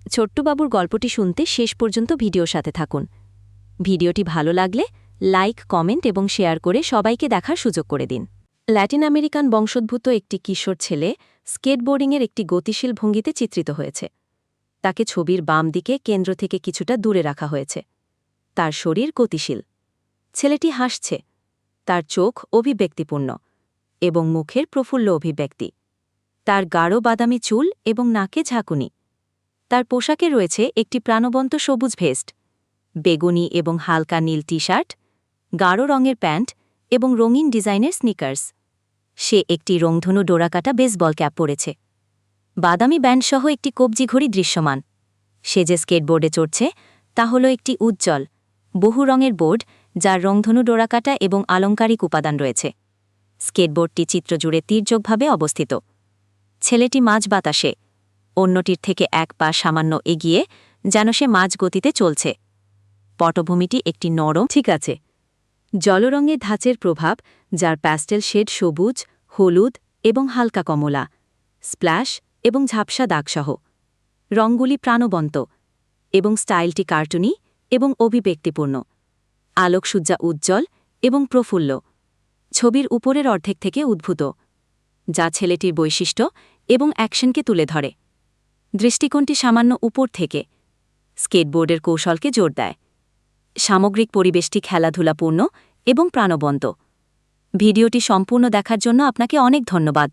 ছোট্টবাবুর গল্পটি শুনতে শেষ পর্যন্ত ভিডিওর সাথে থাকুন। ভিডিওটি ভালো লাগলে লাইক, কমেন্ট এবং শেয়ার করে সবাইকে দেখার সুযোগ করে দিন। ল্যাটিন আমেরিকান বংশোদ্ভূত একটি কিশোর ছেলে স্কেটবোর্ডিংয়ের একটি গতিশীল ভঙ্গিতে চিত্রিত হয়েছে। তাকে ছবির বাম দিকে কেন্দ্র থেকে কিছুটা দূরে রাখা হয়েছে। তার শরীর গতিশীল। ছেলেটি হাসছে। তার চোখ অভিব্যক্তিপূর্ণ এবং মুখের প্রফুল্ল অভিব্যক্তি। তার গাঢ় বাদামি চুল এবং নাকে ঝাঁকুনি। তার পোশাকে রয়েছে একটি প্রাণবন্ত সবুজ ভেস্ট, বেগুনি এবং হালকা নীল টি-শার্ট, গাঢ় রঙের প্যান্ট এবং রঙিন ডিজাইনের স্নিকার্স। সে একটি রংধনু ডোরাকাটা বেসবল ক্যাপ পরেছে। বাদামি ব্যান্ডসহ একটি কবজি ঘড়ি দৃশ্যমান। সে যে স্কেটবোর্ডে চড়ছে তা হল একটি উজ্জ্বল, বহু রঙের বোর্ড যার রংধনু ডোরাকাটা এবং আলংকারিক উপাদান রয়েছে। স্কেটবোর্ডটি চিত্রজুড়ে তির্যকভাবে অবস্থিত। ছেলেটি মাঝ বাতাসে, অন্যটির থেকে এক পা সামান্য এগিয়ে, যেন সে মাঝ গতিতে চলছে। পটভূমিটি একটি নরম ঠিক আছে জলরঙের ধাঁচের প্রভাব, যার প্যাস্টেল শেড সবুজ, হলুদ এবং হালকা কমলা, স্প্ল্যাশ এবং ঝাপসা দাগসহ। রঙগুলি প্রাণবন্ত এবং স্টাইলটি কার্টুনি এবং অভিব্যক্তিপূর্ণ। আলোকসজ্জা উজ্জ্বল এবং প্রফুল্ল, ছবির উপরের অর্ধেক থেকে উদ্ভূত, যা ছেলেটির বৈশিষ্ট্য এবং অ্যাকশনকে তুলে ধরে। দৃষ্টিকোণটি সামান্য উপর থেকে স্কেটবোর্ডের কৌশলকে জোর দেয়। সামগ্রিক পরিবেশটি খেলাধুলাপূর্ণ এবং প্রাণবন্ত। ভিডিওটি সম্পূর্ণ দেখার জন্য আপনাকে অনেক ধন্যবাদ।